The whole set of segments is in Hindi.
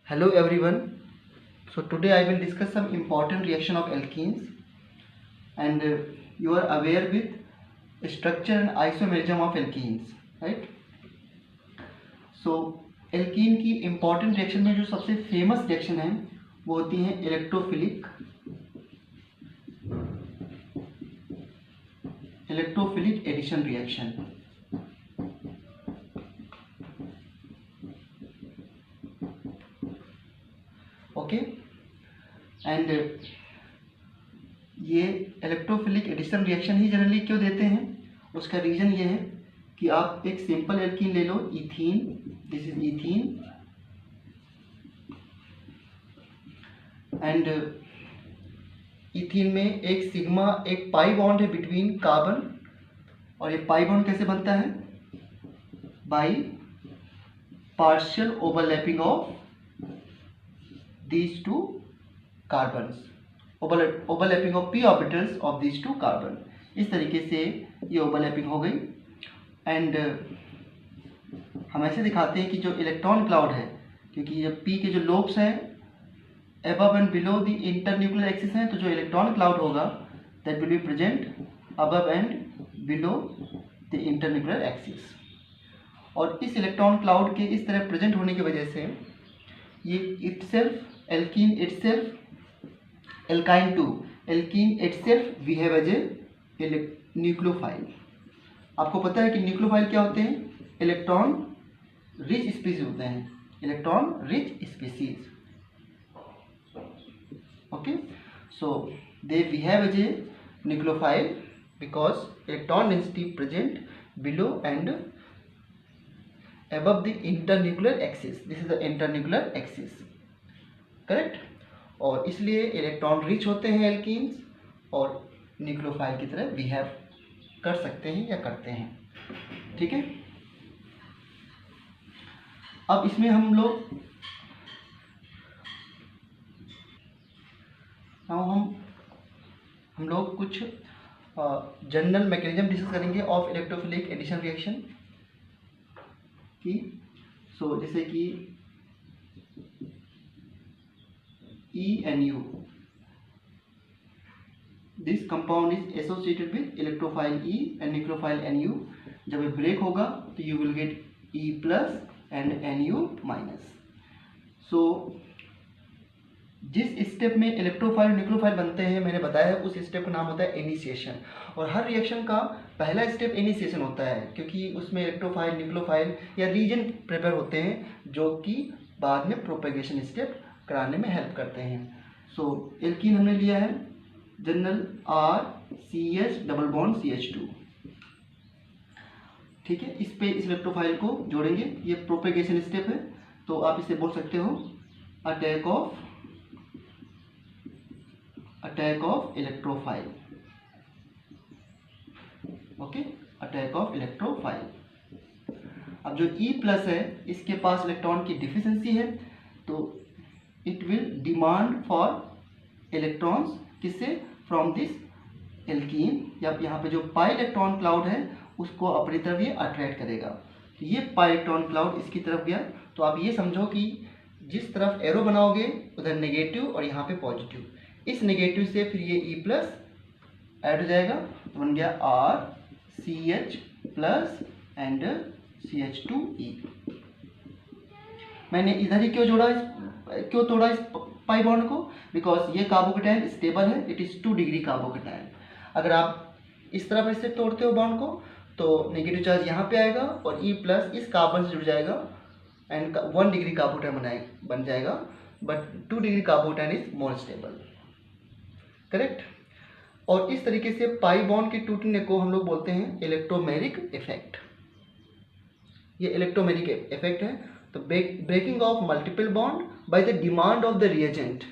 Hello everyone. So today I will discuss some important reaction of alkenes and you are aware with structure and isomerism of alkenes, right? So alkene की important reaction में जो सबसे famous reaction है वो होती है electrophilic addition reaction. Okay and ये इलेक्ट्रोफिलिक एडिशन रिएक्शन ही जनरली क्यों देते हैं, उसका रीज़न ये है कि आप एक सिंपल एल्कीन ले लो, ethene, this is ethene, and ethene में एक सिग्मा, एक पाई बॉन्ड है बिटवीन कार्बन, और ये पाई बॉन्ड कैसे बनता है? By partial overlapping of these two carbons, overlapping of p orbitals of these two carbon. इस तरीके से ये ओवरलैपिंग हो गई एंड हम ऐसे दिखाते हैं कि जो इलेक्ट्रॉन क्लाउड है, क्योंकि जब p के जो लोब्स हैं above and below the internuclear axis हैं, तो जो इलेक्ट्रॉन क्लाउड होगा that will be present above and below the internuclear axis. और इस इलेक्ट्रॉन क्लाउड के इस तरह प्रेजेंट होने की वजह से ये itself alkene itself alkyne 2 alkene itself behave as a nucleophile. आपको पता है कि न्यूक्लियोफाइल क्या होते हैं? इलेक्ट्रॉन रिच स्पीसीज होते हैं, electron rich species. Okay, so they behave as a nucleophile because electron density present below and above the internuclear axis. This is the internuclear axis, correct. और इसलिए इलेक्ट्रॉन रिच होते हैं एल्कीन्स और न्यूक्लियोफाइल की तरह बिहेव कर सकते हैं या करते हैं. ठीक है, अब इसमें हम लोग कुछ जनरल मैकेनिज्म डिस्कस करेंगे ऑफ इलेक्ट्रोफिलिक एडिशन रिएक्शन की. सो जैसे कि ENU, this compound is associated with electrophile E and nucleophile NU. जब ये ब्रेक होगा तो you will get E plus and NU minus. So जिस स्टेप में इलेक्ट्रोफाइल न्यूक्लियोफाइल बनते हैं मैंने बताया है, उस स्टेप का नाम होता है इनिशिएशन. और हर रिएक्शन का पहला स्टेप इनिशिएशन होता है, क्योंकि उसमें इलेक्ट्रोफाइल न्यूक्लियोफाइल या रीजन प्रिपेयर होते हैं जो कि बाद में प्रोपेगेशन स्टेप कराने में हेल्प करते हैं. सो एल्कीन हमने लिया है general RCH double bond CH2. ठीक है, इस पे इस इलेक्ट्रोफाइल को जोड़ेंगे, ये प्रोपेगेशन स्टेप है, तो आप इसे बोल सकते हो attack of electrophile. Okay, attack of electrophile. अब जो E प्लस है इसके पास इलेक्ट्रॉन की डिफिशिएंसी है, तो it will demand for electrons, किससे? From this alkene. या यहाँ पे जो पाई इलेक्ट्रॉन क्लाउड है उसको अपनी तरफ ये अट्रैक्ट करेगा. तो ये पाई इलेक्ट्रॉन क्लाउड इसकी तरफ गया, तो आप ये समझो कि जिस तरफ एरो बनाओगे उधर नेगेटिव और यहाँ पे पॉजिटिव. इस नेगेटिव से फिर ये E प्लस ऐड हो जाएगा, तो बन गया RCH प्लस एंड CH2E. मैंने इधर ही क्यों तोड़ा इस पाई बॉन्ड को? बिकॉज ये कार्बोकेटाइन स्टेबल है, इट इज़ 2 डिग्री कार्बोकेटाइन. अगर आप इस तरफ ऐसे तोड़ते हो बॉन्ड को तो नेगेटिव चार्ज यहाँ पे आएगा और E प्लस इस कार्बन से जुड़ जाएगा एंड 1 डिग्री कार्बोकेटाइन बन जाएगा, but 2 degree carbocation is more stable, correct. और इस तरीके से पाई बॉन्ड के टूटने को हम लोग बोलते हैं इलेक्ट्रोमेरिक इफेक्ट. ये इलेक्ट्रोमेरिक इफेक्ट है. तो breaking of multiple bond by the demand of the reagent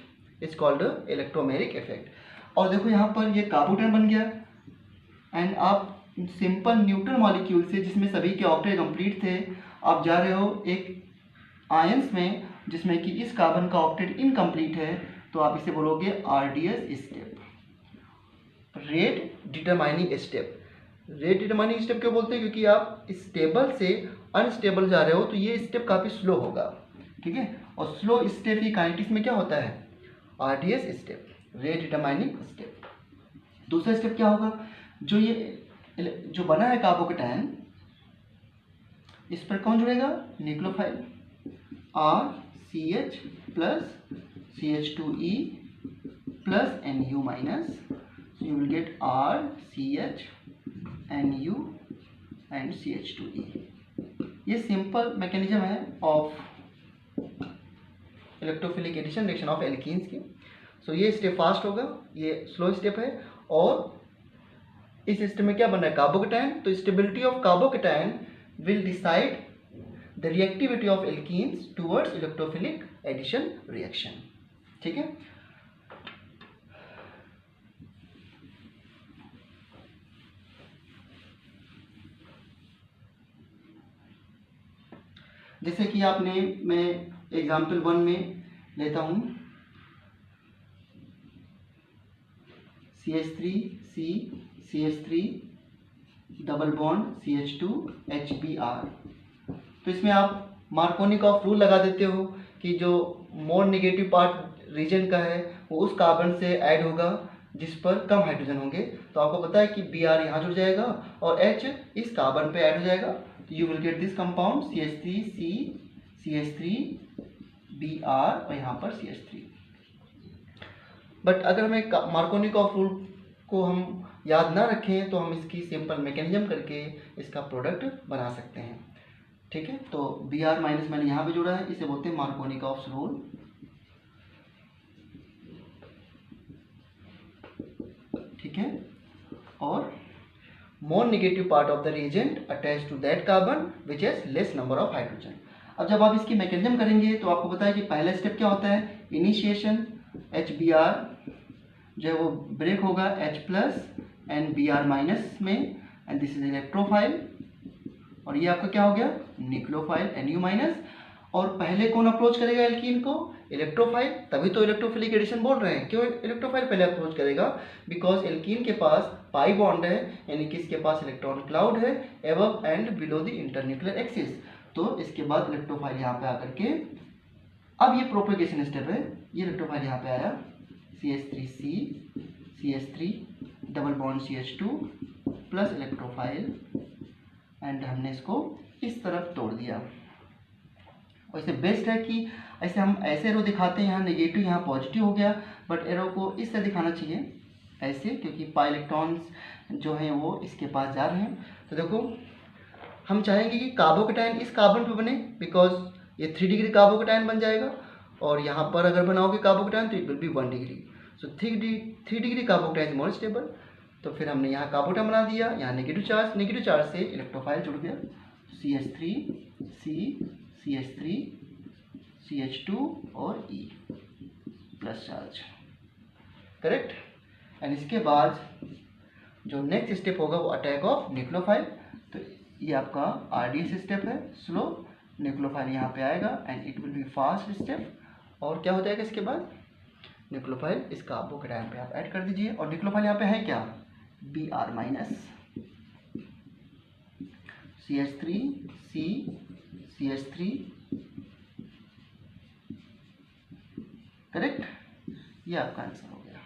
is called electromeric effect. और देखो यहाँ पर ये कार्बोकेटाइन बन गया एंड आप सिंपल न्यूट्रल मॉलिक्यूल से, जिसमें सभी के ऑक्टेट कंप्लीट थे, आप जा रहे हो एक आयंस में जिसमें कि इस कार्बन का ऑक्टेट इनकम्प्लीट है, तो आप इसे बोलोगे RDS step, rate determining step. Rate determining step क्यों बोलते हैं? क्योंकि आप स्टेबल से अनस्टेबल जा रहे हो तो ये स्टेप काफ़ी स्लो होगा. ठीक है, और स्लो स्टेप ही काइनेटिक्स में क्या होता है, RDS step, rate determining step. दूसरा स्टेप क्या होगा, जो ये जो बना है कार्बोकेटायन, इस पर कौन जुड़ेगा, nucleophile, RCH plus CH2E plus NU minus, so you will get RCH NU and CH2E। ये सिंपल मैकेनिज्म है of electrophilic addition reaction of alkenes की। सो ये स्टेप फास्ट होगा, ये स्लो स्टेप है। और इस स्टेप में क्या बन रहा है, कार्बोकेटायन, तो stability of carbocation will decide the reactivity of alkenes towards electrophilic addition reaction. ठीक है, जैसे कि आपने, मैं एग्जाम्पल 1 में लेता हूँ, CH3C CH3 double bond CH2 HBr। तो इसमें आप मार्कोनिकॉफ रूल लगा देते हो कि जो मोर नेगेटिव पार्ट रीजन का है वो उस कार्बन से ऐड होगा जिस पर कम हाइड्रोजन होंगे। तो आपको पता है कि Br यहाँ जुड़ जाएगा और H इस कार्बन पे ऐड हो जाएगा, तो you will get this compound CH3C CH3Br और यहाँ पर CH3। बट अगर हमें मार्कोनिकॉफ रूल को हम याद ना रखें तो हम इसकी सिंपल मैकेनिज्म करके इसका प्रोडक्ट बना सकते हैं। ठीक है, तो Br माइनस मैंने यहाँ पे जोड़ा है, इसे बोलते हैं मार्कोनिकॉफ रूल। ठीक है, और more negative part of the reagent attach to that carbon which has less number of hydrogen. अब जब आप इसकी मैकेनिज्म करेंगे तो आपको पता है कि पहला स्टेप क्या होता है, इनिशिएशन, HBr जो है वो ब्रेक होगा H plus and Br minus में, एंड दिस इज इलेक्ट्रोफाइल, और ये आपका क्या हो गया, न्यूक्लियोफाइल NU माइनस। और पहले कौन अप्रोच करेगा एल्कीन को, इलेक्ट्रोफाइल, तभी तो इलेक्ट्रोफिलिक एडिशन बोल रहे हैं। क्यों इलेक्ट्रोफाइल पहले अप्रोच करेगा, बिकॉज एल्कीन के पास पाई बॉन्ड है, यानी कि इसके पास इलेक्ट्रॉन क्लाउड है above and below the internuclear axis. तो इसके बाद इलेक्ट्रोफाइल यहाँ पे आकर के, अब ये प्रोपेगेशन स्टेप है, ये इलेक्ट्रोफाइल यहाँ पे आया, CH3C CH3 double bond CH2 plus electrophile, and हमने इसको इस तरफ तोड़ दिया। वैसे बेस्ट है कि ऐसे हम ऐसे एरो दिखाते हैं, यहाँ नेगेटिव यहाँ पॉजिटिव हो गया, बट एरो को इस तरह दिखाना चाहिए ऐसे, क्योंकि पाई इलेक्ट्रॉन्स जो हैं वो इसके पास जा रहे हैं। तो देखो हम चाहेंगे कि कार्बोकेटायन इस कार्बन पे बने, बिकॉज ये 3 डिग्री कार्बोकेटायन बन जाएगा, और यहाँ पर अगर बनाओगे कार्बोकेटायन तो it will be 1 degree. So 3 degree carbocation is more stable. तो फिर हमने यहाँ कार्बोकेटायन बना दिया, यहाँ नेगेटिव चार्ज से इलेक्ट्रोफाइल जुड़ गया, CH3C CH3 CH2 और E plus charge, correct. And इसके बाद जो नेक्स्ट स्टेप होगा वो अटैक ऑफ न्यूक्लियोफाइल। तो ये आपका RDS स्टेप है, स्लो, न्यूक्लियोफाइल यहाँ पे आएगा and it will be fast step. और क्या हो जाएगा इसके बाद, न्यूक्लियोफाइल इस कार्बोकेटायन पे आप ऐड कर दीजिए, और न्यूक्लियोफाइल यहाँ पे है क्या, Br minus CH3C CH3, correct, ये आपका आंसर हो गया।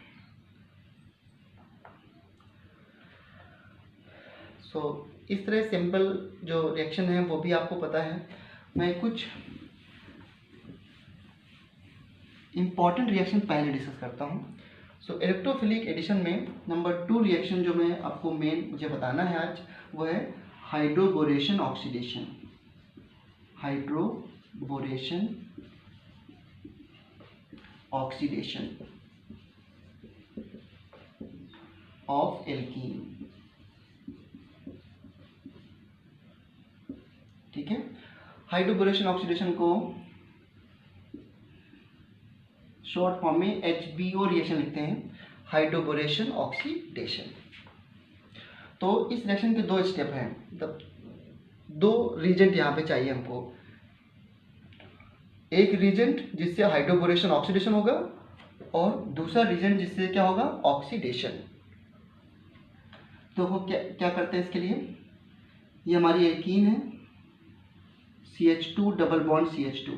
सो इस तरह सिंपल जो रिएक्शन है वो भी आपको पता है। मैं कुछ इंपॉर्टेंट रिएक्शन पहले डिस्कस करता हूँ। सो इलेक्ट्रोफिलिक एडिशन में नंबर 2 रिएक्शन जो मैं आपको मुझे बताना है आज, वो है hydroboration oxidation. Hydroboration oxidation of alkene. ठीक है, हाइड्रोबोरेशन ऑक्सीडेशन को शॉर्ट फॉर्म में HBO रिएक्शन लिखते हैं, हाइड्रोबोरेशन ऑक्सीडेशन। तो इस रिएक्शन के 2 स्टेप हैं, मतलब 2 रीजेंट यहाँ पे चाहिए हमको। एक रीजेंट जिससे हाइड्रोबोरेशन ऑक्सीडेशन होगा, और दूसरा रीजेंट जिससे क्या होगा, ऑक्सीडेशन। तो वो क्या करते हैं इसके लिए, ये हमारी एल्कीन है, CH2 डबल बॉन्ड CH2,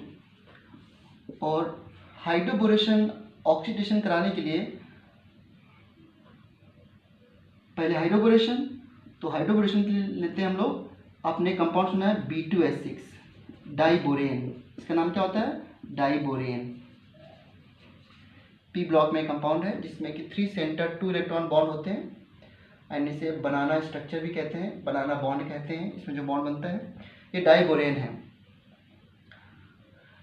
और हाइड्रोबोरेशन ऑक्सीडेशन कराने के लिए पहले हाइड्रोबोरेशन, तो हाइड्रोबोरेशन के लिए लेते हैं हम लोग, आपने कंपाउंड सुना है B2H6 डाइबोरेन, इसका नाम क्या होता है? डाइबोरेन। पी ब्लॉक में कंपाउंड है जिसमें कि 3 सेंटर 2 इलेक्ट्रॉन बॉन्ड होते हैं एंड इसे बनाना स्ट्रक्चर भी कहते हैं, बनाना बॉन्ड कहते हैं, इसमें जो बॉन्ड बनता है ये डाइबोरेन है।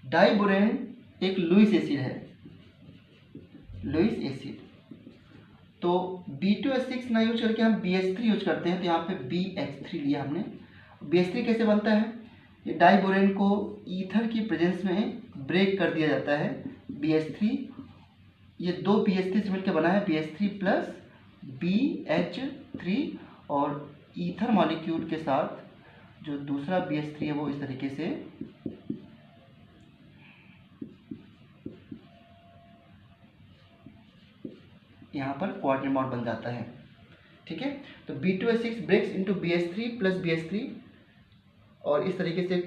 डाइबोरेन एक लुईस एसिड है, लुईस एसिड। तो B2H6 ना यूज करके हम BH3 यूज करते हैं, तो यहाँ पे BH3 लिया हमने। BH3 कैसे बनता है? ये डाइबोरेन को ईथर की प्रेजेंस में ब्रेक कर दिया जाता है। BH3, ये 2 BH3 से मिलकर बना है BH3 प्लस BH3, और ईथर मॉलिक्यूल के साथ जो दूसरा BH3 है वो इस तरीके से यहाँ पर कोऑर्डिनेट बॉन्ड बन जाता है। ठीक है, तो B2H6 breaks into BH3 plus BH3 और इस तरीके से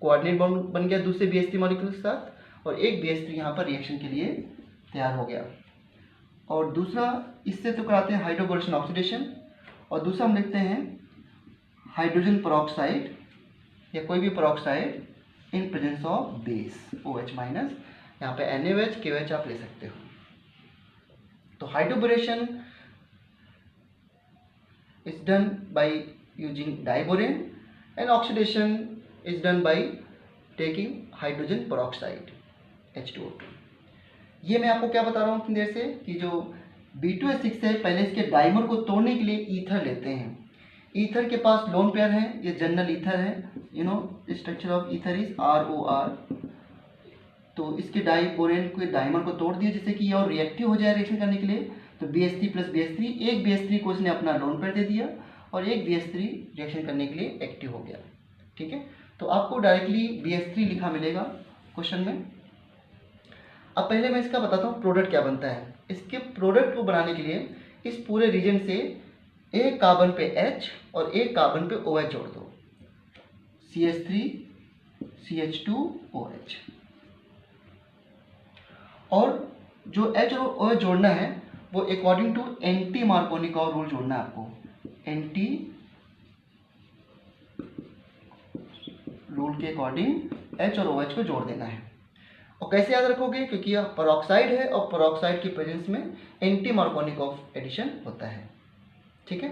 कोऑर्डिनेट बॉन्ड बन गया दूसरे BH3 मॉलिक्यूल के साथ, और एक BH3 यहाँ पर रिएक्शन के लिए तैयार हो गया। और दूसरा इससे तो कराते हैं हाइड्रोबोरेशन ऑक्सीडेशन, और दूसरा हम लिखते हैं हाइड्रोजन पेरोक्साइड या कोई भी peroxide in presence of base OH minus, यहाँ पे NaOH KOH आप ले सकते हो। तो hydroboration is done by using diborane and oxidation is done by taking hydrogen peroxide H2O2। ये मैं आपको क्या बता रहा हूँ इतनी देर से कि जो B2H6 है पहले इसके डाइमर को तोड़ने के लिए ईथर लेते हैं। ईथर के पास लोन पेयर है, ये जनरल ईथर है, structure of ether is ROR। तो इसके डाइबोरेन को डाइमर को तोड़ दिया जिससे कि ये और रिएक्टिव हो जाए रिएक्शन करने के लिए, तो BH3 प्लस BH3, एक BH3 को इसने अपना लोन पेयर दे दिया और एक BH3 रिएक्शन करने के लिए एक्टिव हो गया। ठीक है, तो आपको डायरेक्टली BH3 लिखा मिलेगा क्वेश्चन में। अब पहले मैं इसका बताता हूँ प्रोडक्ट क्या बनता है। इसके प्रोडक्ट को बनाने के लिए इस पूरे रीजन से एक कार्बन पे H और एक कार्बन पे OH जोड़ दो, CH3 CH2OH। और जो H और OH जोड़ना है वो according to anti Markovnikov rule जोड़ना है आपको। एंटी रूल के अकॉर्डिंग H और OH को जोड़ देना है। और कैसे याद रखोगे? क्योंकि यह पेरोक्साइड है और पेरोक्साइड की प्रेजेंस में एंटी मार्कोनिकॉव एडिशन होता है। ठीक है,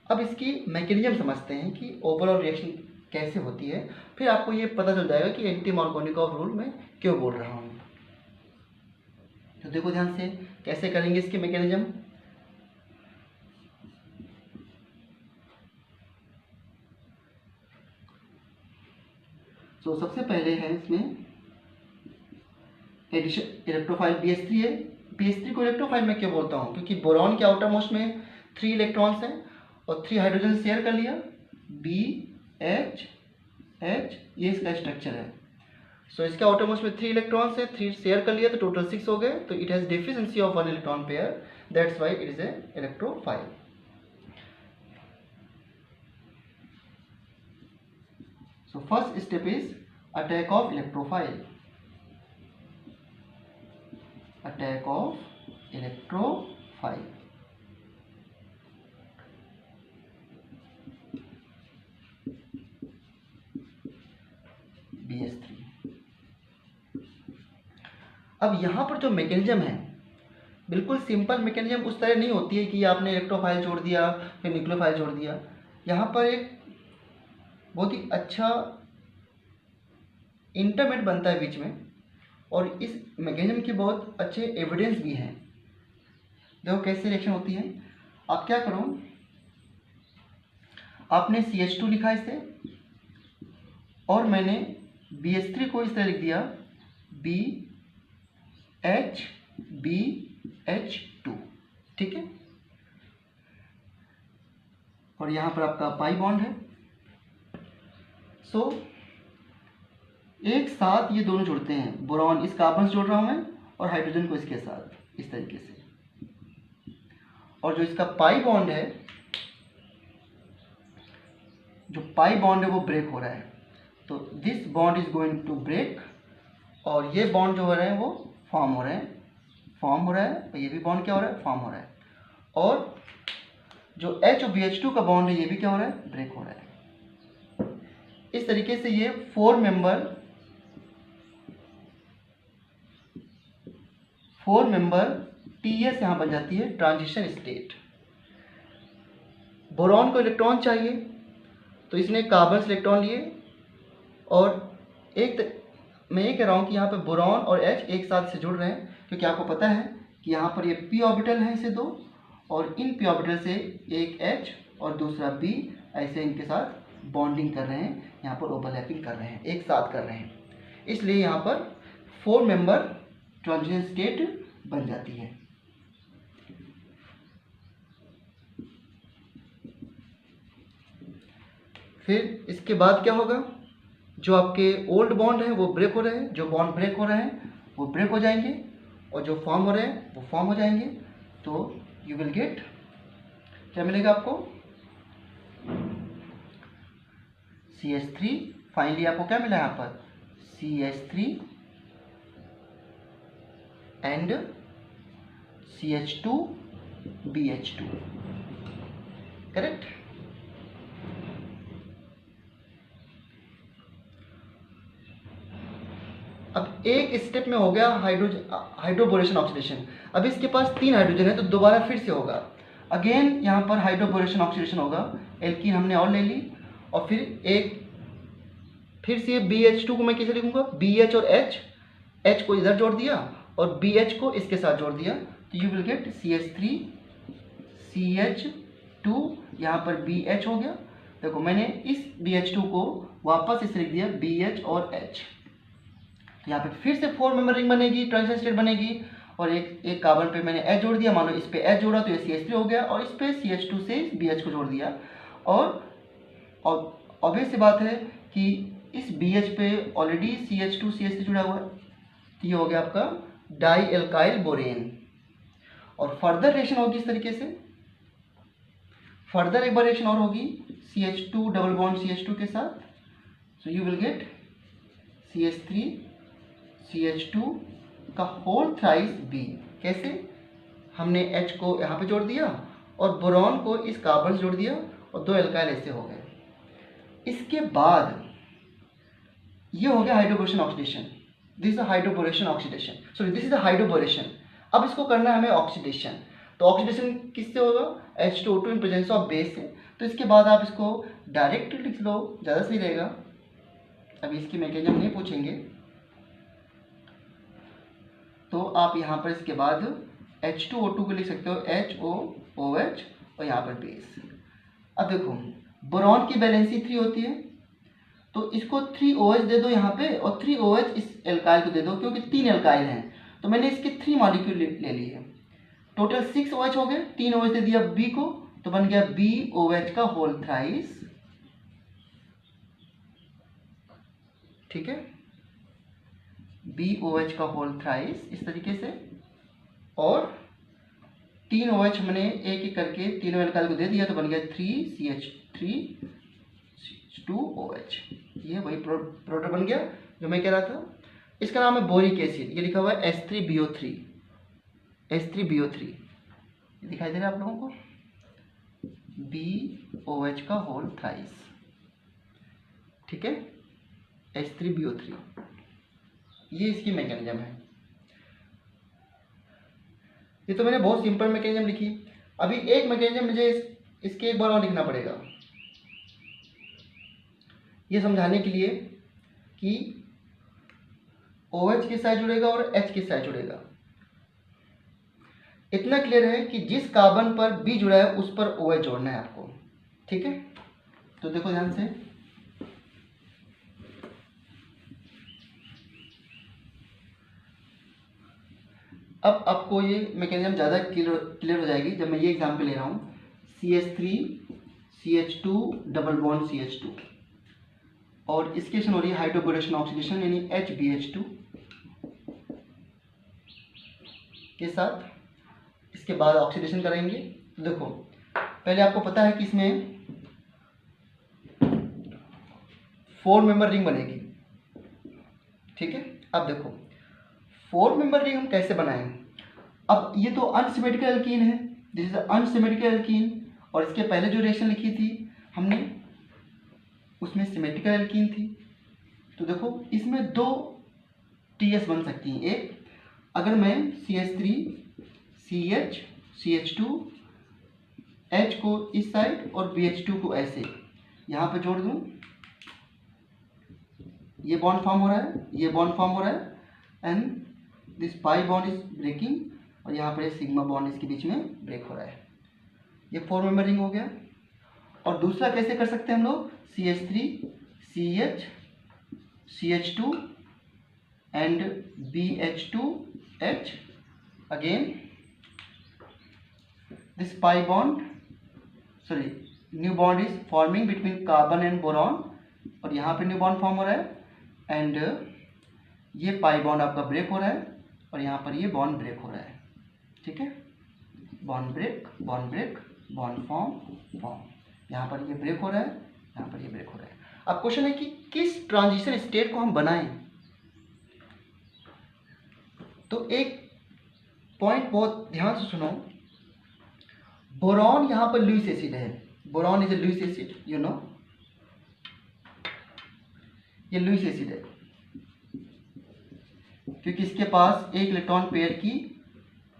अब इसकी मैकेनिज्म समझते हैं कि ओवरऑल रिएक्शन कैसे होती है, फिर आपको ये पता चल जाएगा कि एंटी मार्कोनिकॉव रूल में क्यों बोल रहा हूँ। तो देखो ध्यान से कैसे करेंगे इसकी मैकेनिज्म। तो सबसे पहले है इसमें एडिशन इलेक्ट्रोफाइल BH3 है। BH3 को इलेक्ट्रोफाइल में क्यों बोलता हूँ? क्योंकि बोरॉन के आउटर मोस्ट में 3 इलेक्ट्रॉन्स हैं और 3 हाइड्रोजन शेयर कर लिया, BH H, ये इसका स्ट्रक्चर है। सो इसके आउटर मोस्ट में 3 इलेक्ट्रॉन्स है, 3 शेयर कर लिया तो टोटल 6 हो गए। तो it has deficiency of 1 electron pair, that's why it is a electrophile. So first step is attack of electrophile, attack of electrophile. BH3। अब यहाँ पर जो मैकेनिज्म है बिल्कुल सिंपल मैकेनिज्म उस तरह नहीं होती है कि आपने इलेक्ट्रोफाइल जोड़ दिया फिर न्यूक्लियोफाइल जोड़ दिया। यहाँ पर एक बहुत ही अच्छा इंटरमेट बनता है बीच में, और इस मैकेनिज्म की बहुत अच्छे एविडेंस भी हैं। देखो कैसे रिएक्शन होती है। आप क्या करो, आपने CH2 लिखा इसे और मैंने BH3 को इस तरह लिख दिया BH2। ठीक है, और यहाँ पर आपका पाई बॉन्ड है। सो एक साथ ये दोनों जुड़ते हैं, बोरॉन इस कार्बन से जोड़ रहा हूँ मैं और हाइड्रोजन को इसके साथ इस तरीके से, और जो इसका पाई बॉन्ड है, जो पाई बॉन्ड है वो ब्रेक हो रहा है। तो this bond is going to break और ये बॉन्ड जो हो रहे हैं वो फॉर्म हो रहे हैं, और ये भी बॉन्ड क्या हो रहा है, फॉर्म हो रहा है। और जो H और BH2 का बॉन्ड है ये भी क्या हो रहा है, ब्रेक हो रहा है। इस तरीके से ये 4 मेंबर TS यहाँ बन जाती है, ट्रांजिशन स्टेट। बोरॉन को इलेक्ट्रॉन चाहिए तो इसने कार्बन से इलेक्ट्रॉन लिए, और मैं ये कह रहा हूँ कि यहाँ पे बोरॉन और H एक साथ से जुड़ रहे हैं, क्योंकि आपको पता है कि यहाँ पर ये p ऑर्बिटल है इसे 2, और इन p ऑर्बिटल से एक H और दूसरा B ऐसे इनके साथ बॉन्डिंग कर रहे हैं, यहाँ पर ओवरलैपिंग कर रहे हैं, एक साथ कर रहे हैं, इसलिए यहाँ पर 4 मेंबर ट्रांजिशन स्टेट बन जाती है। फिर इसके बाद क्या होगा, जो आपके ओल्ड बॉन्ड हैं वो ब्रेक हो रहे हैं, जो बॉन्ड ब्रेक हो रहे हैं वो ब्रेक हो जाएंगे, और जो फॉर्म हो रहे हैं वो फॉर्म हो जाएंगे। तो यू विल गेट, क्या मिलेगा आपको, CH3। फाइनली आपको क्या मिला यहाँ पर, CH3 and CH2 BH2, correct. अब एक स्टेप में हो गया हाइड्रोबोरेशन ऑक्सीडेशन। अब इसके पास 3 हाइड्रोजन है तो दोबारा फिर से होगा, अगेन यहाँ पर हाइड्रोबोरेशन ऑक्सीडेशन होगा। एल्कीन हमने और ले ली, और फिर से BH2 को मैं कैसे लिखूंगा, BH और H को इधर जोड़ दिया और BH को इसके साथ जोड़ दिया, तो you will get CH3 CH2, यहाँ पर BH हो गया। देखो मैंने इस BH2 को वापस इसे लिख दिया BH और H, यहाँ पे फिर से 4 मेंबर रिंग बनेगी, ट्रांजिशन स्टेट बनेगी, और एक कार्बन पे मैंने H जोड़ दिया, मानो इस पे H जोड़ा तो ये CH3 हो गया, और इस पे CH2 से BH को जोड़ दिया। और ऑब्वियस सी बात है कि इस BH पे ऑलरेडी CH2 CH3 जुड़ा हुआ है, तो ये हो गया आपका डाई एल्काइल बोरेन। और फर्दर रिएक्शन होगी इस तरीके से, फर्दर एक बार रिएक्शन और होगी CH2 डबल बॉन्ड CH2 के साथ, so you will get CH3 CH2 का होल थ्राइस B। कैसे, हमने H को यहाँ पे जोड़ दिया और बोरॉन को इस कार्बन से जोड़ दिया, और 2 एल्काइल ऐसे हो गए। इसके बाद ये हो गया hydroboration oxidation, this is hydroboration oxidation, sorry this is hydroboration. अब इसको करना है हमें ऑक्सीडेशन, तो ऑक्सीडेशन किससे होगा, H2O2 in presence of base से। तो इसके बाद आप इसको डायरेक्ट लिख लो, ज़्यादा सही रहेगा, अभी इसकी मैकेनिज्म नहीं पूछेंगे। तो आप यहाँ पर इसके बाद H2O2 को लिख सकते हो HOOH, और यहाँ पर बेस। अब देखो बोरॉन की वैलेंसी 3 होती है, तो इसको 3OH दे दो यहाँ पे, और 3OH इस एल्काइल को दे दो, क्योंकि 3 एल्काइल हैं तो मैंने इसके 3 मॉलिक्यूल ले लिए, टोटल 6 OH हो गए, 3 OH दे दिया B को, तो बन गया BOH का होल थ्राइस, ठीक है, BOH का होल थ्राइस इस तरीके से। और 3 OH मैंने एक एक करके तीनों एल्काइल को दे दिया, तो बन गया 3CH3CH2OH, ये वही प्रोडक्ट बन गया जो मैं कह रहा था। इसका नाम है बोरिक एसिड, ये लिखा हुआ है H3BO3, दिखाई दे रहा है आप लोगों को, BOH का होल थ्राइस, ठीक है, H3BO3, ये इसकी मैकेनिज्म है। ये तो मैंने बहुत सिंपल मैकेनिज्म लिखी, अभी एक मैकेनिज्म मुझे इसके एक बार और लिखना पड़ेगा, ये समझाने के लिए कि OH किस साइड जुड़ेगा और H किस साइड जुड़ेगा। इतना क्लियर है कि जिस कार्बन पर B जुड़ा है उस पर OH जोड़ना है आपको, ठीक है। तो देखो ध्यान से, अब आपको ये मैकेनिज्म ज़्यादा क्लियर हो जाएगी जब मैं ये एग्जाम्पल ले रहा हूँ, CH3 CH2 double bond CH2, और इसकी रिएक्शन हो रही है हाइड्रोबोरेशन ऑक्सीडेशन, यानी HBH2 के साथ। इसके बाद ऑक्सीडेशन करेंगे, तो देखो पहले आपको पता है कि इसमें 4 मेंबर रिंग बनेगी, ठीक है, अब देखो 4 मेंबर रिंग हम कैसे बनाएं। अब ये तो अनसिमेट्रिकल एल्कीन है, दिस इज अनसिमेट्रिकल एल्कीन, और इसके पहले जो रिएक्शन लिखी थी हमने उसमें सिमेट्रिकल एल्कीन थी। तो देखो इसमें 2 TS बन सकती हैं। एक, अगर मैं CH3 CH CH2 H को इस साइड और BH2 को ऐसे यहाँ पे जोड़ दूँ, ये बॉन्ड फॉर्म हो रहा है, ये बॉन्ड फॉर्म हो रहा है, and this pi bond is breaking, और यहाँ पर सिग्मा बॉन्ड इसके बीच में ब्रेक हो रहा है। ये 4 मेंबर रिंग हो गया। और दूसरा कैसे कर सकते हैं हम लोग, CH3 CH CH2 and BH2H, again this pi bond, sorry new bond is forming between carbon and boron, और यहाँ पे न्यू बॉन्ड फॉर्म हो रहा है, एंड ये पाई बॉन्ड आपका ब्रेक हो रहा है, और यहाँ पर ये बॉन्ड ब्रेक हो रहा है। ठीक है, bond break bond break bond form form, यहाँ पर ये ब्रेक हो रहा है, यहाँ पर ये ब्रेक हो रहा है। अब क्वेश्चन है कि किस ट्रांजिशन स्टेट को हम बनाएं। तो एक पॉइंट बहुत ध्यान से सुनो, बोरॉन यहाँ पर लुईस एसिड है, boron is a Lewis acid, you know, ये लुईस एसिड है क्योंकि इसके पास एक इलेक्ट्रॉन पेयर की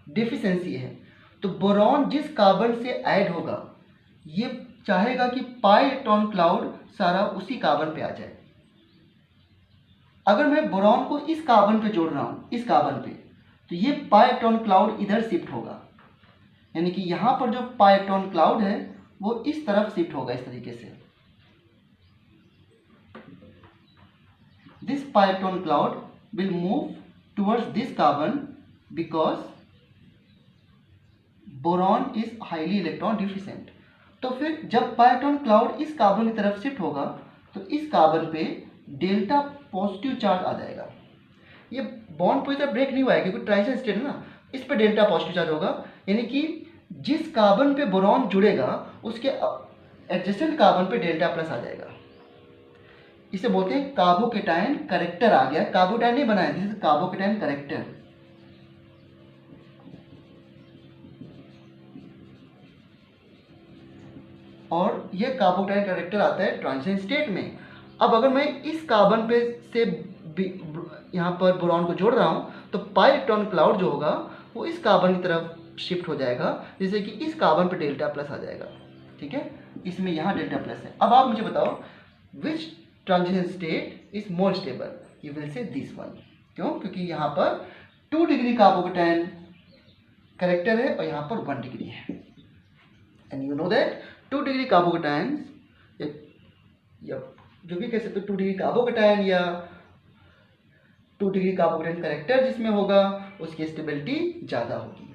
डेफिशिएंसी है। तो बोरॉन जिस कार्बन से ऐड होगा ये चाहेगा कि पाई इलेक्ट्रॉन क्लाउड सारा उसी कार्बन पे आ जाए। अगर मैं बोरॉन को इस कार्बन पे जोड़ रहा हूं, इस कार्बन पे, तो ये पाई इलेक्ट्रॉन क्लाउड इधर शिफ्ट होगा, यानी कि यहां पर जो पाई इलेक्ट्रॉन क्लाउड है वो इस तरफ शिफ्ट होगा इस तरीके से। This pi electron cloud will move towards this carbon because boron is highly electron deficient. तो फिर जब पाई इलेक्ट्रॉन क्लाउड इस कार्बन की तरफ शिफ्ट होगा तो इस कार्बन पे डेल्टा पॉजिटिव चार्ज आ जाएगा। ये बॉन्ड पूरी तरह ब्रेक नहीं हुआ है क्योंकि ट्रांजिशन स्टेट है ना, इस पे डेल्टा पॉजिटिव चार्ज होगा, यानी कि जिस कार्बन पे बोरॉन जुड़ेगा उसके एडजेसेंट कार्बन पे डेल्टा प्लस आ जाएगा। इसे बोलते हैं कार्बोकेटायन करेक्टर आ गया, कार्बोकेटायन नहीं बनाया, दिस इज कार्बोकेटायन करेक्टर। और ये कार्बोकेटायन करेक्टर आता है ट्रांजिशन स्टेट में। अब अगर मैं इस कार्बन पे से यहाँ पर बोरॉन को जोड़ रहा हूँ तो पाई इलेक्ट्रॉन क्लाउड जो होगा वो इस कार्बन की तरफ शिफ्ट हो जाएगा, जैसे कि इस कार्बन पे डेल्टा प्लस आ जाएगा। ठीक है, इसमें यहाँ डेल्टा प्लस है। अब आप मुझे बताओ विच transition state is more stable, you will say this one. क्यों? क्योंकि यहाँ पर 2 डिग्री कार्बोकेटायन करेक्टर है और यहाँ पर 1 डिग्री है, and you know that 2 degree carbocation या जो भी कह सकते हो 2 डिग्री कार्बोकेटायन या 2 डिग्री कार्बोकेटायन करेक्टर जिसमें होगा उसकी स्टेबिलिटी ज़्यादा होगी।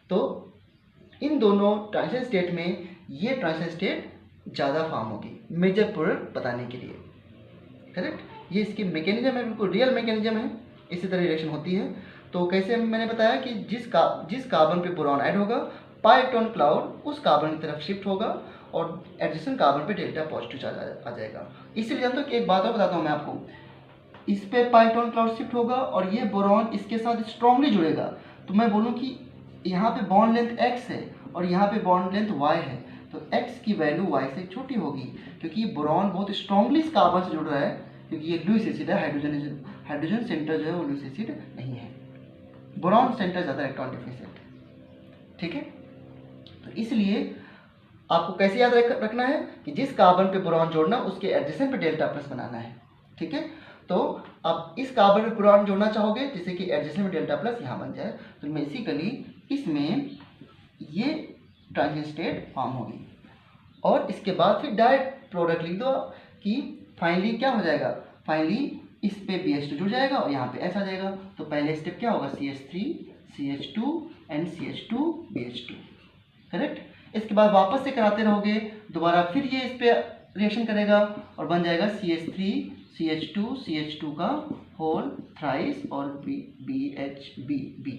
तो इन दोनों ट्रांजिशन स्टेट में ये ट्रांजिशन स्टेट ज़्यादा फॉर्म होगी मेजर प्रोडक्ट बताने के लिए। करेक्ट, ये इसकी मैकेनिज्म है, बिल्कुल रियल मैकेनिज्म है, इसी तरह रिएक्शन होती है। तो कैसे मैंने बताया कि जिस कार्बन पे बोरॉन ऐड होगा पाई इलेक्ट्रॉन क्लाउड उस कार्बन की तरफ शिफ्ट होगा और एडजेसेंट कार्बन पे डेल्टा पॉजिटिव चार्ज आ जाएगा। इसीलिए जानते हो कि एक बात और बताता हूँ मैं आपको, इस पे पाई इलेक्ट्रॉन क्लाउड शिफ्ट होगा और ये बोरॉन इसके साथ स्ट्रांगली जुड़ेगा, तो मैं बोलूँ कि यहाँ पे बॉन्ड लेंथ x है और यहाँ पे बॉन्ड लेंथ y है, तो x की वैल्यू y से छोटी होगी क्योंकि ये बोरॉन बहुत स्ट्रांगली इस कार्बन से जुड़ रहा है, क्योंकि ये लुईस एसिड है, हाइड्रोजन सेंटर जो है वो लुईस एसिड नहीं है, बोरॉन सेंटर ज़्यादा इलेक्ट्रॉन डिफिशिएंट है। ठीक है, तो इसलिए आपको कैसे याद रखना है कि जिस कार्बन पे बोरॉन जोड़ना उसके एडजेसेंट पे डेल्टा प्लस बनाना है। ठीक है, तो अब इस कार्बन पे बोरॉन जोड़ना चाहोगे जैसे कि एडजेसेंट पे डेल्टा प्लस यहाँ बन जाए, तो बेसिकली इसमें ये ट्रांजिशन स्टेट फॉर्म होगी और इसके बाद फिर डायरेक्ट प्रोडक्ट लिख दो कि फाइनली क्या हो जाएगा, फाइनली इस पे BH2 जुड़ जाएगा और यहाँ पे S आ जाएगा। तो पहले स्टेप क्या होगा, CH3 CH2 and CH2 BH2। Correct, इसके बाद वापस से कराते रहोगे, दोबारा फिर ये इस पे रिएक्शन करेगा और बन जाएगा CH3 CH2 का होल थ्राइस और BHB।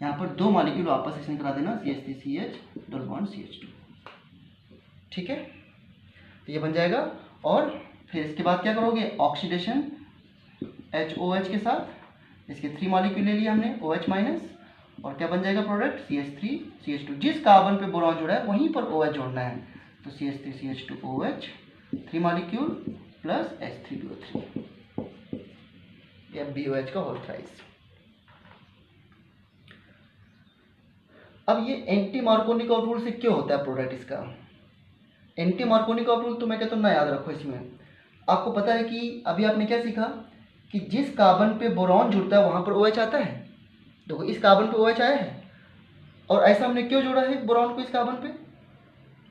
यहाँ पर 2 मॉलिक्यूल वापस रिएक्शन करा देना, CH3CH डबल बॉन्ड CH2। ठीक है, तो ये बन जाएगा और फिर इसके बाद क्या करोगे, ऑक्सीडेशन HOH के साथ इसके 3 मॉलिक्यूल ले लिया हमने OH माइनस, और क्या बन जाएगा प्रोडक्ट CH3 CH2। जिस कार्बन पे बोरॉन जुड़ा है वहीं पर OH जोड़ना है, तो CH3 CH2 OH 3 molecule plus H3BO3 या BOH का होल थ्राइस। अब ये एंटी मार्कोनिकॉव रूल से क्यों होता है प्रोडक्ट इसका? एंटी मार्कोनिकॉव रूल तो मैं कहता हूँ ना याद रखो। इसमें आपको पता है कि अभी आपने क्या सीखा कि जिस कार्बन पे बोरॉन जुड़ता है वहाँ पर OH आता है। देखो इस कार्बन पे OH आया है, और ऐसा हमने क्यों जोड़ा है बोरॉन को इस कार्बन पे?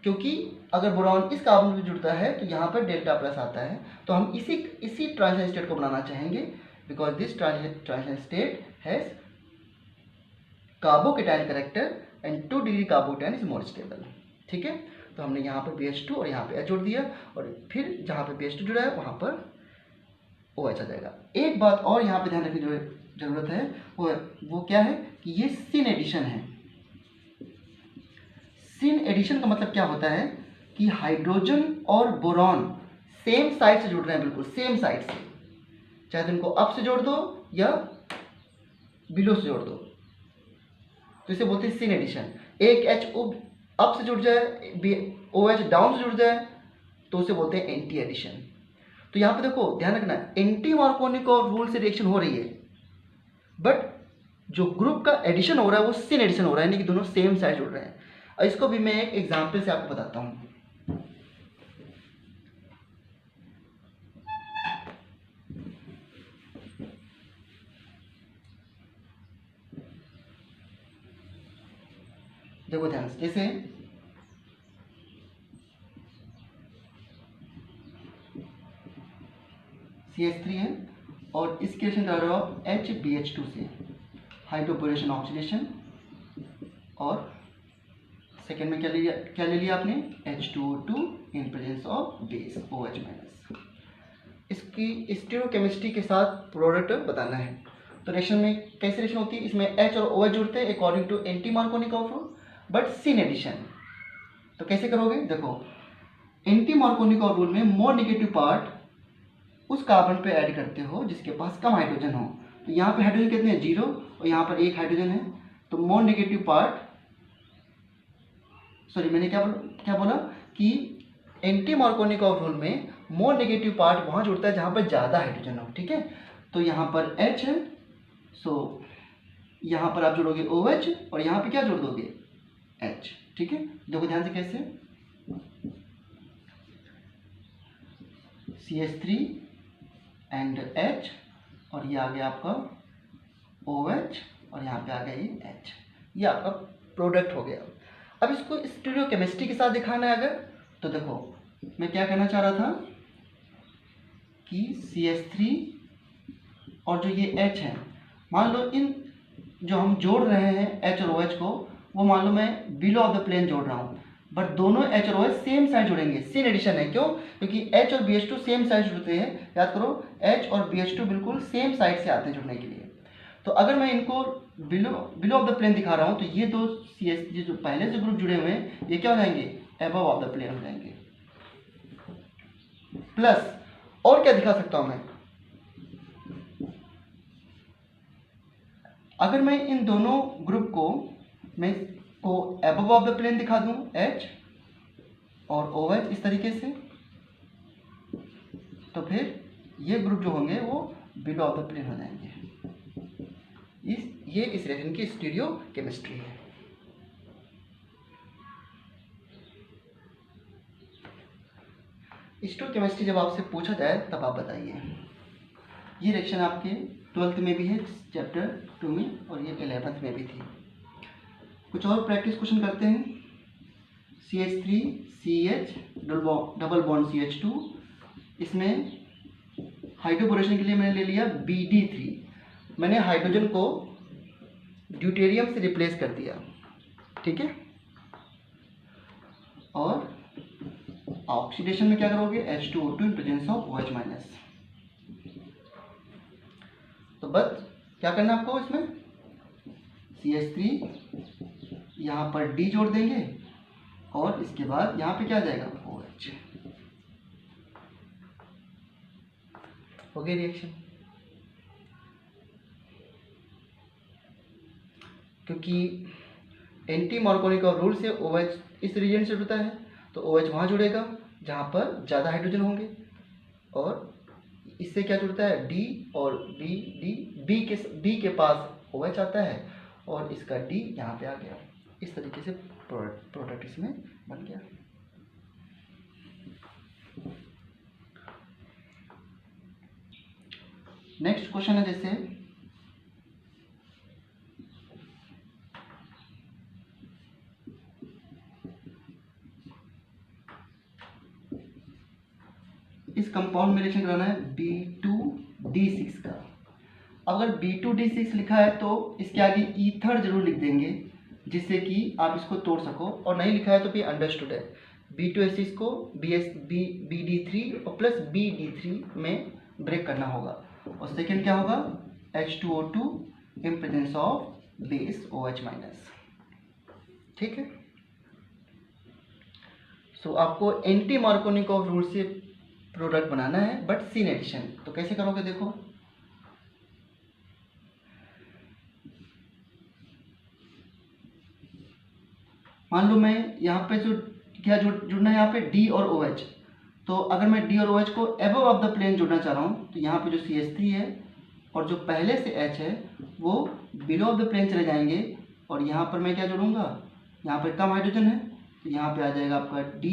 क्योंकि अगर बोरॉन इस कार्बन पे जुड़ता है तो यहाँ पर डेल्टा प्लस आता है, तो हम इसी ट्रांजिशन स्टेट को बनाना चाहेंगे, because this transition state has carbocation character and 2 degree carbocation is more stable. ठीक है, तो हमने यहाँ पर BH2 और यहाँ पे H जोड़ दिया, और फिर जहाँ पे BH2 जुड़ा है वहाँ पर OH आ जाएगा। एक बात और यहाँ पे ध्यान रखने की जरूरत है, वो क्या है कि ये सिन एडिशन है। सिन एडिशन का मतलब क्या होता है कि हाइड्रोजन और बोरॉन सेम साइड से जुड़ रहे हैं, बिल्कुल सेम साइड से, चाहे तो इनको अप से जोड़ दो या बिलो से जोड़ दो, तो इसे बोलते हैं सिन एडिशन। एक H अप से जुड़ जाए, OH डाउन से जुड़ जाए, तो उसे बोलते हैं एंटी एडिशन। तो यहाँ पे देखो ध्यान रखना, एंटी मार्कोनिकॉव रूल से रिएक्शन हो रही है, बट जो ग्रुप का एडिशन हो रहा है वो सिन एडिशन हो रहा है, यानी कि दोनों सेम साइड जुड़ रहे हैं। और इसको भी मैं एक एग्जांपल से आपको बताता हूँ। देखो ध्यान से, जैसे CH3 है और इसके रिएक्शन कर रहे हो HBH2 से, हाइड्रोबोरेशन ऑक्सीडेशन, और सेकेंड में क्या ले लिया आपने H2O2 in presence of base OH minus. इसकी स्टीरियोकेमिस्ट्री के साथ प्रोडक्ट बताना है। तो रिएक्शन में कैसे रिएक्शन होती है, इसमें H और OH जुड़ते हैं according to anti Markovnikov rule, but syn addition. तो कैसे करोगे, देखो एंटी मार्कोनिकॉव रूल में मोर नेगेटिव पार्ट उस कार्बन पे ऐड करते हो जिसके पास कम हाइड्रोजन हो। तो यहाँ पे हाइड्रोजन कितने हैं, 0, और यहाँ पर 1 हाइड्रोजन है, तो मोर नेगेटिव पार्ट, सॉरी मैंने क्या बोला कि एंटी मार्कोनिकॉव रूल में मोर नेगेटिव पार्ट वहाँ जुड़ता है जहाँ पर ज़्यादा हाइड्रोजन हो। ठीक है, तो यहाँ पर H है, सो यहाँ पर आप जोड़ोगे OH और यहाँ पे क्या जोड़ दोगे H। ठीक है, देखो ध्यान से कैसे, CH3 एंड H, और ये आ गया आपका OH, और यहाँ पे आ गया ये H, ये आपका प्रोडक्ट हो गया। अब इसको स्टीरियोकेमिस्ट्री के साथ दिखाना है अगर, तो देखो मैं क्या कहना चाह रहा था कि CH3 और जो ये H है, मान लो इन जो हम जोड़ रहे हैं H और OH को, वो मान लो मैं बिलो ऑफ द प्लेन जोड़ रहा हूँ, बट दोनों H और OH सेम साइड जुड़ेंगे, सिन एडिशन है। क्यों? क्योंकि H और BH2 सेम साइड जुड़ते हैं, याद करो H और BH2 बिल्कुल सेम साइड से आते हैं जुड़ने के लिए। तो अगर मैं इनको बिलो ऑफ द प्लेन दिखा रहा हूँ, तो ये दो CH जो पहले से ग्रुप जुड़े हुए हैं, ये क्या हो जाएंगे, अबव ऑफ द प्लेन हो जाएंगे। प्लस और क्या दिखा सकता हूँ मैं, अगर मैं इन दोनों ग्रुप को अबव ऑफ द प्लेन दिखा दूं H और OH इस तरीके से, तो फिर ये ग्रुप जो होंगे वो बिलो ऑफ द प्लेन हो जाएंगे। ये इस रिएक्शन की स्टीरियो केमिस्ट्री है। स्टीरियो केमिस्ट्री जब आपसे पूछा जाए तब आप बताइए। ये रिएक्शन आपके 12th में भी है चैप्टर 2 में, और ये 11th में भी थी। कुछ और प्रैक्टिस क्वेश्चन करते हैं। CH3 CH double bond CH2, इसमें हाइड्रोबोरेशन के लिए मैंने ले लिया BD3, मैंने हाइड्रोजन को ड्यूटेरियम से रिप्लेस कर दिया। ठीक है, और ऑक्सीडेशन में क्या करोगे, H2O2 in presence of OH minus. तो बस क्या करना है आपको, इसमें CH3 यहाँ पर D जोड़ देंगे, और इसके बाद यहाँ पे क्या जाएगा OH। हो गई रिएक्शन। क्योंकि एंटी मार्कोनिकॉफ रूल से OH इस रीजन से जुड़ता है, तो OH वहाँ जुड़ेगा जहाँ पर ज़्यादा हाइड्रोजन होंगे, और इससे क्या जुड़ता है D और B के पास OH आता है और इसका D यहाँ पे आ गया। इस तरीके से प्रोडक्ट इसमें बन गया। नेक्स्ट क्वेश्चन है जैसे इस कंपाउंड में रिएक्शन कराना है B2D6 का। अगर B2D6 लिखा है तो इसके आगे ईथर जरूर लिख देंगे जिससे कि आप इसको तोड़ सको, और नहीं लिखा है तो भी अंडरस्टूड है। B2H6 को BD3 और प्लस BD3 में ब्रेक करना होगा, और सेकेंड क्या होगा H2O2 in presence of base OH minus. ठीक है, सो आपको एंटी मार्कोनिकॉफ रूल से प्रोडक्ट बनाना है बट सीन एडिशन। तो कैसे करोगे देखो, मान लो मैं यहाँ पे जो क्या जुड़ना है यहाँ पे D और OH, तो अगर मैं D और OH को एबव ऑफ द प्लेन जुड़ना चाह रहा हूँ तो यहाँ पे जो CH3 है और जो पहले से H है वो बिलो ऑफ द प्लेन चले जाएंगे, और यहाँ पर मैं क्या जोड़ूंगा, यहाँ पर कम हाइड्रोजन है तो यहाँ पे आ जाएगा आपका D,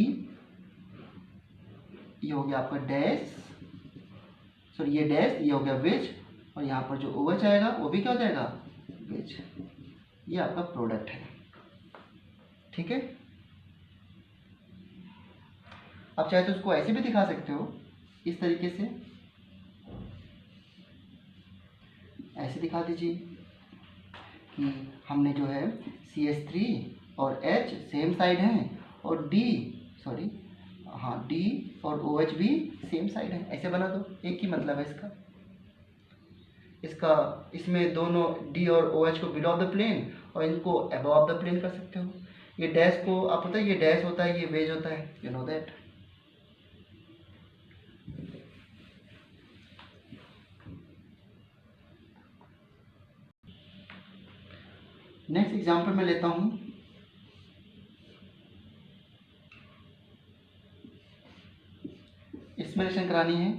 ये हो गया आपका डैश, सॉरी ये डैश, ये हो गया वेज, और यहाँ पर जो OH आएगा वो भी क्या हो जाएगा वेज। ये आपका प्रोडक्ट है। ठीक है, आप चाहे तो उसको ऐसे भी दिखा सकते हो, इस तरीके से ऐसे दिखा दीजिए कि हमने जो है CH3 और H सेम साइड हैं और D और OH भी सेम साइड है, ऐसे बना दो, एक ही मतलब है इसका। इसमें दोनों D और OH को बिलो ऑफ द प्लेन और इनको अबव ऑफ द प्लेन कर सकते हो। ये डैश को आप पता है ये डैश होता है, ये वेज होता है, you know that. Next example मैं लेता हूं, इसमें रिएक्शन करानी है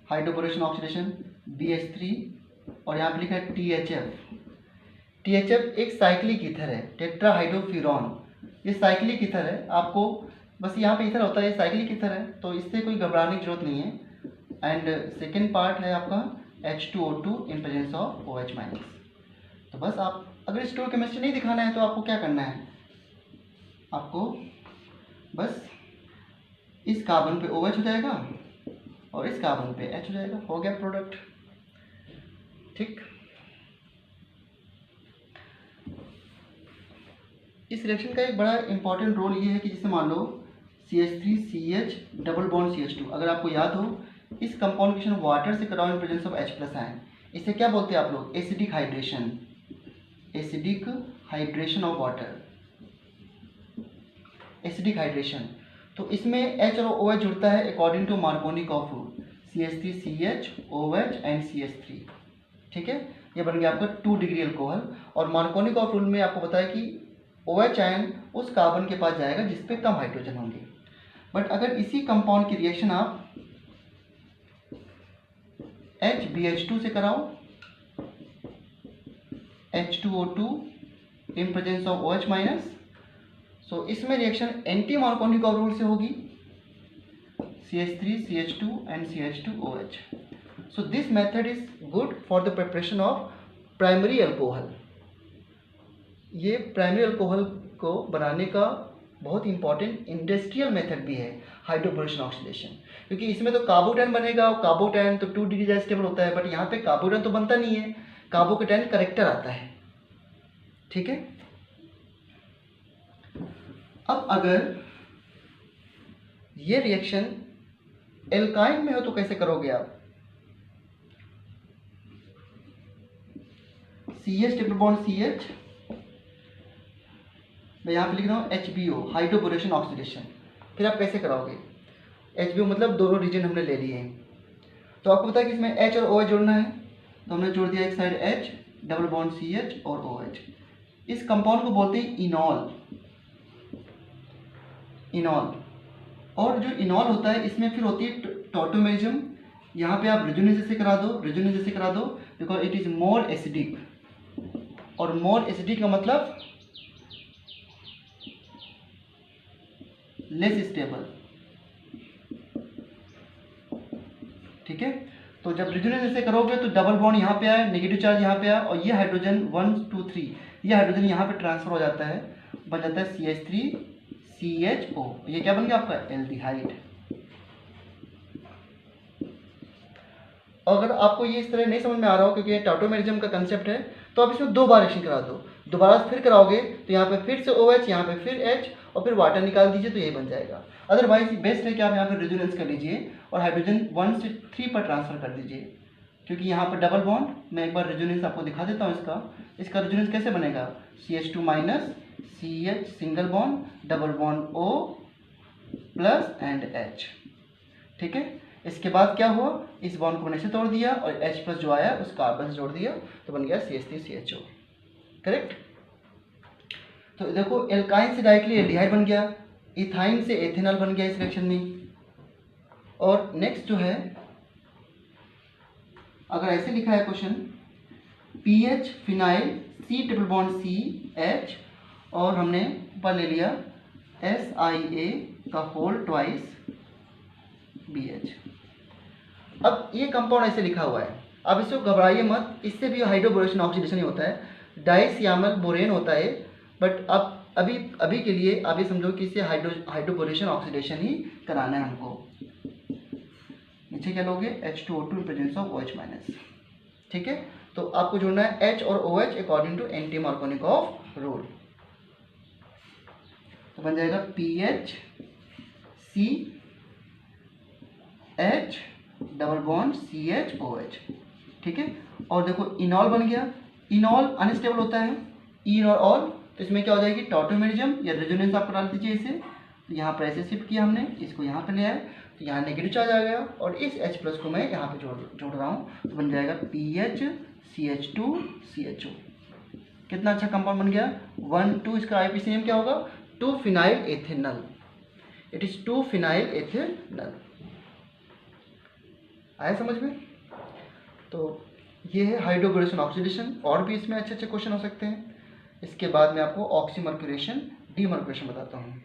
हाइड्रोबोरेशन ऑक्सीडेशन BH3 और यहाँ पे लिखा है THF एक साइक्लिक ईथर है, टेट्राहाइड्रोफ्यूरॉन। ये साइक्लिक ईथर है, आपको बस यहाँ पे ईथर होता है, ये साइक्लिक ईथर है तो इससे कोई घबराने की जरूरत नहीं है। एंड सेकेंड पार्ट है आपका H2O2 in presence of OH minus. तो बस आप अगर स्टोइकोकेमिस्ट्री नहीं दिखाना है तो आपको क्या करना है, आपको बस इस कार्बन पे OH हो जाएगा और इस कार्बन पे H हो जाएगा, हो गया प्रोडक्ट। ठीक, इस रिएक्शन का एक बड़ा इंपॉर्टेंट रोल ये है कि जैसे मान लो CH3CH डबल बॉन्ड CH2, अगर आपको याद हो इस कंपाउंड रिएक्शन वाटर से कराओ in presence of H+ ion, इसे क्या बोलते हैं आप लोग, acidic hydration of water, acidic hydration. तो इसमें H और OH जुड़ता है according to Markovnikov rule, CH3CH OH and CH3। ठीक है, ये बन गया आपका 2 डिग्री अल्कोहल। और मार्कोनिकॉफ रूल में आपको बताया कि OH आयन उस कार्बन के पास जाएगा जिस पे कम हाइड्रोजन होंगे। बट अगर इसी कंपाउंड की रिएक्शन आप HBH2 से कराओ, H2O2 in presence of OH minus, so इसमें रिएक्शन एंटी मार्कोनिकॉफ रूल से होगी, CH3 CH2 and CH2OH। So this method is good for the preparation of primary alcohol. ये प्राइमरी अल्कोहल को बनाने का बहुत इंपॉर्टेंट इंडस्ट्रियल मेथड भी है हाइड्रोबोरेशन ऑक्सीडेशन, क्योंकि इसमें तो कार्बोटैन बनेगा और कार्बोटैन तो 2 डिग्री स्टेबल होता है, बट यहाँ पे कार्बोटैन तो बनता नहीं है, कार्बोकेटाइन करेक्टर आता है। ठीक है, अब अगर ये रिएक्शन एल्काइन में हो तो कैसे करोगे आप, CH ट्रिपल बॉन्ड CH, मैं यहाँ पे लिख रहा हूँ HBO हाइड्रोबोरेशन ऑक्सीडेशन। फिर आप कैसे कराओगे, HBO मतलब दोनों रीजन हमने ले लिए हैं, तो आपको पता है कि इसमें H और OH जोड़ना है, तो हमने जोड़ दिया एक side H double bond CH और OH। इस कंपाउंड को बोलते हैं इनॉल। इनॉल, और जो इनॉल होता है इसमें फिर होती है टॉटोमेरिज्म। यहाँ पे आप रेजोनेंस से करा दो, रेजोनेंस से करा दो, because it is more acidic, और मोर एसिडिक का मतलब लेस स्टेबल। ठीक है, तो जब रेजोनेंस ऐसे करोगे तो डबल बॉन्ड यहाँ पे आया, नेगेटिव चार्ज यहाँ पे आया, और ये हाइड्रोजन 1 2 3 ये हाइड्रोजन यहाँ पे ट्रांसफर हो जाता है, बन जाता है CH3CHO। ये क्या बन गया आपका एल्डिहाइड। अगर आपको ये इस तरह नहीं समझ में आ रहा हो क्योंकि ये टॉटोमेरिज्म का कंसेप्ट है, तो आप इसमें 2 बार रिएक्शन करा दो, दोबारा फिर कराओगे तो यहाँ पे फिर से OH, यहाँ पे फिर H, और फिर वाटर निकाल दीजिए तो ये बन जाएगा। अदरवाइज बेस्ट है कि आप यहाँ पे रेजोनेंस कर लीजिए और हाइड्रोजन 1 से 3 पर ट्रांसफर कर दीजिए, क्योंकि यहाँ पर डबल बॉन्ड, मैं एक बार रेजोनेंस आपको दिखा देता हूँ इसका रेजोनेंस कैसे बनेगा। CH2 minus CH single bond, double bond O plus and H। ठीक है, इसके बाद क्या हुआ, इस बॉन्ड को मैंने से तोड़ दिया और H प्लस जो आया उस कार्बन से जोड़ दिया तो बन गया CH3CHO। करेक्ट। तो देखो एल्काइन से डायरेक्टली एल्डिहाइड बन गया, इथाइन से एथेनॉल बन गया इस रिएक्शन में। और नेक्स्ट जो है, अगर ऐसे लिखा है question, PH phenyl C triple bond CH, और हमने ऊपर ले लिया SiA का होल ट्वाइस BH। अब ये कंपाउंड ऐसे लिखा हुआ है, अब इसको घबराइए मत, इससे भी हाइड्रोबोरेशन ऑक्सीडेशन ही होता है, डाइसियामल बोरेन होता है, बट अब अभी के लिए आप ये समझो कि इसे हाइड्रोबोरेशन ऑक्सीडेशन ही कराना है हमको। नीचे क्या लोगे, H2O2 in presence of OH minus. ठीक है, तो आपको जोड़ना है H और OH according to anti Markovnikov rule. तो बन जाएगा PH CH double bond CHOH। ठीक है, और देखो इनॉल बन गया, इनॉल अनस्टेबल होता है, इन और ऑल, तो इसमें क्या हो जाएगी टॉटोमेरिज्म या रेजोनेंस आप डाल दीजिए इसे। तो यहाँ पर ऐसे शिफ्ट किया हमने, इसको यहाँ पे ले आए तो यहाँ नेगेटिव चार्ज आ गया, और इस H प्लस को मैं यहाँ पे जोड़ रहा हूँ, तो बन जाएगा PH CH2 CHO। कितना अच्छा कंपाउंड बन गया। 1 2 इसका IPC नेम क्या होगा, 2 phenyl ethanol. It is 2 phenyl ethanol. आया समझ में। तो ये है हाइड्रोबोरेशन ऑक्सीडेशन, और भी इसमें अच्छे अच्छे क्वेश्चन हो सकते हैं। इसके बाद मैं आपको ऑक्सीमर्क्यूरेशन डीमर्क्यूरेशन बताता हूँ।